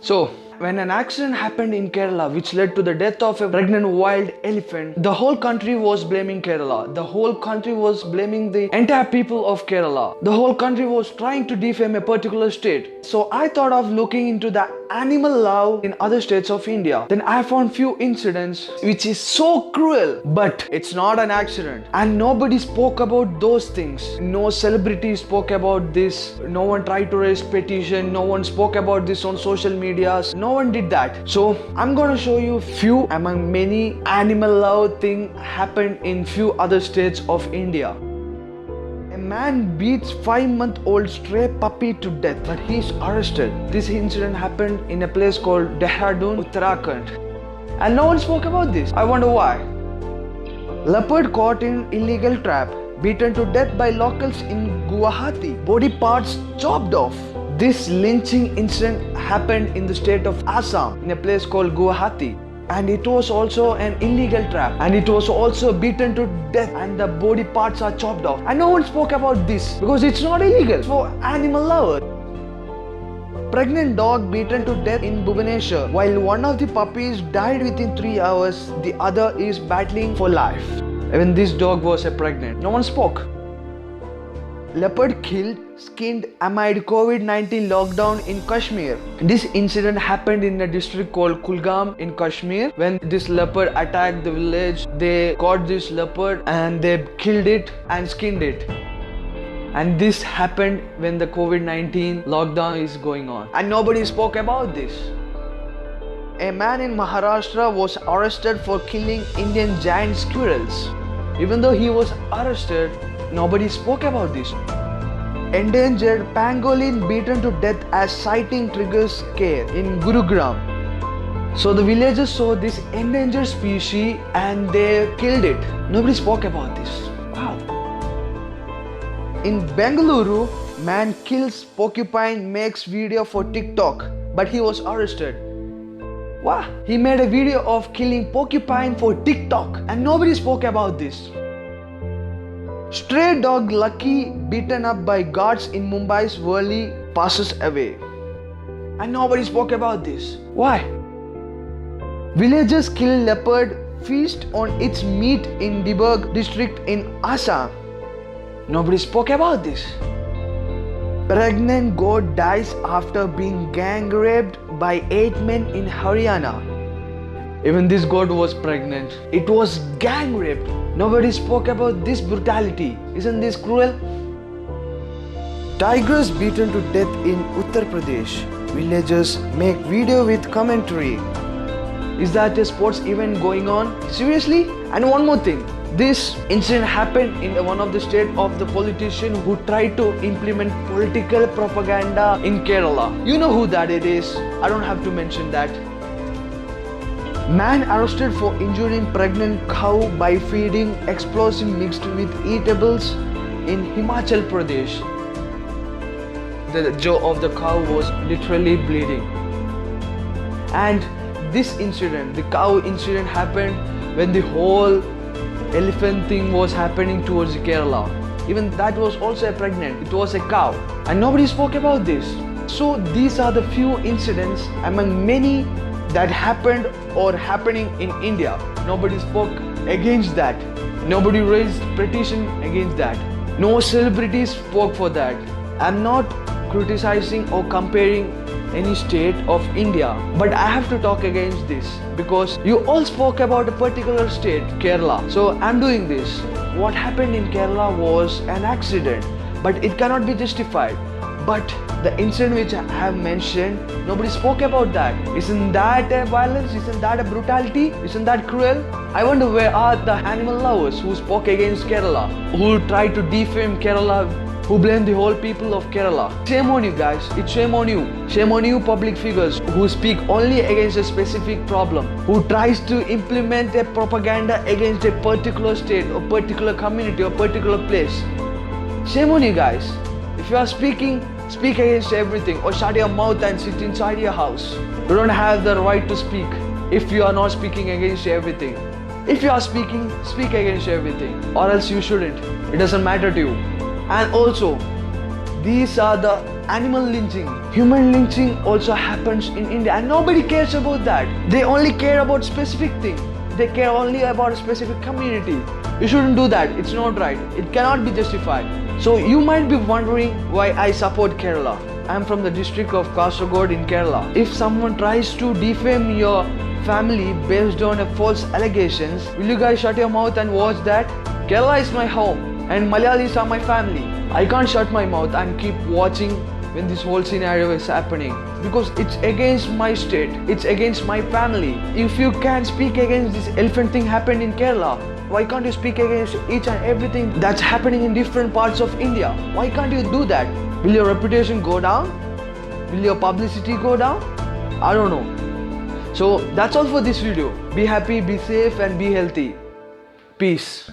So, when an accident happened in Kerala which led to the death of a pregnant wild elephant, the whole country was blaming Kerala. The whole country was blaming the entire people of Kerala. The whole country was trying to defame a particular state. So I thought of looking into the animal love in other states of India. Then I found few incidents which is so cruel, but it's not an accident. And nobody spoke about those things. No celebrity spoke about this. No one tried to raise petition. No one spoke about this on social medias. No one did that. So I'm gonna show you few among many animal love thing happened in few other states of India. A man beats 5-month-old stray puppy to death, but he's arrested. This incident happened in a place called Dehradun, Uttarakhand. And no one spoke about this. I wonder why. Leopard caught in illegal trap, beaten to death by locals in Guwahati. Body parts chopped off. This lynching incident happened in the state of Assam, in a place called Guwahati. And it was also an illegal trap, and it was also beaten to death, and the body parts are chopped off. And no one spoke about this because it's not illegal for animal lovers. Pregnant dog beaten to death in Bhubaneswar. While one of the puppies died within 3 hours, the other is battling for life. Even this dog was pregnant. No one spoke. Leopard killed, skinned amid COVID-19 lockdown in Kashmir. This incident happened in a district called Kulgam in Kashmir. When this leopard attacked the village, they caught this leopard and they killed it and skinned it. And this happened when the COVID-19 lockdown is going on. And nobody spoke about this. A man in Maharashtra was arrested for killing Indian giant squirrels. Even though he was arrested, nobody spoke about this. Endangered pangolin beaten to death as sighting triggers scare in Gurugram. So the villagers saw this endangered species and they killed it. Nobody spoke about this. Wow. In Bengaluru, man kills porcupine, makes video for TikTok, but he was arrested. Wow. He made a video of killing porcupine for TikTok and nobody spoke about this. Stray dog Lucky beaten up by guards in Mumbai's Worli passes away. And nobody spoke about this. Why? Villagers kill leopard, feast on its meat in Dibrugarh district in Assam. Nobody spoke about this. Pregnant goat dies after being gang raped by 8 men in Haryana. Even this goat was pregnant. It was gang raped. Nobody spoke about this brutality. Isn't this cruel? Tigers beaten to death in Uttar Pradesh. Villagers make video with commentary. Is that a sports event going on? Seriously? And one more thing. This incident happened in one of the state of the politician who tried to implement political propaganda in Kerala. You know who that it is. I don't have to mention that. Man arrested for injuring pregnant cow by feeding explosive mixed with eatables in Himachal Pradesh. The jaw of the cow was literally bleeding. And this incident, the cow incident, happened when the whole elephant thing was happening towards Kerala. Even that was also pregnant. It was a cow. And nobody spoke about this. So these are the few incidents among many that happened or happening in India. Nobody spoke against that. Nobody raised petition against that. No celebrities spoke for that. I'm not criticizing or comparing any state of India, but I have to talk against this because you all spoke about a particular state, Kerala. So I'm doing this. What happened in Kerala was an accident, but it cannot be justified. But the incident which I have mentioned, nobody spoke about that. Isn't that a violence? Isn't that a brutality? Isn't that cruel? I wonder where are the animal lovers who spoke against Kerala, who tried to defame Kerala, who blame the whole people of Kerala. Shame on you guys. It's shame on you. Shame on you public figures who speak only against a specific problem, who tries to implement a propaganda against a particular state or particular community or particular place. Shame on you guys. If you are speaking, speak against everything or shut your mouth and sit inside your house. You don't have the right to speak if you are not speaking against everything. If you are speaking, speak against everything, or else you shouldn't. It doesn't matter to you. And also, these are the animal lynching. Human lynching also happens in India and nobody cares about that. They only care about specific thing. They care only about a specific community. You shouldn't do that. It's not right. It cannot be justified. So you might be wondering why I support Kerala. I am from the district of Kasaragod in Kerala. If someone tries to defame your family based on a false allegations, will you guys shut your mouth and watch that? Kerala is my home and Malayalis are my family. I can't shut my mouth and keep watching when this whole scenario is happening because it's against my state, it's against my family. If you can speak against this elephant thing happened in Kerala, why can't you speak against each and everything that's happening in different parts of India? Why can't you do that? Will your reputation go down? Will your publicity go down? I don't know. So that's all for this video. Be happy, be safe and be healthy. Peace.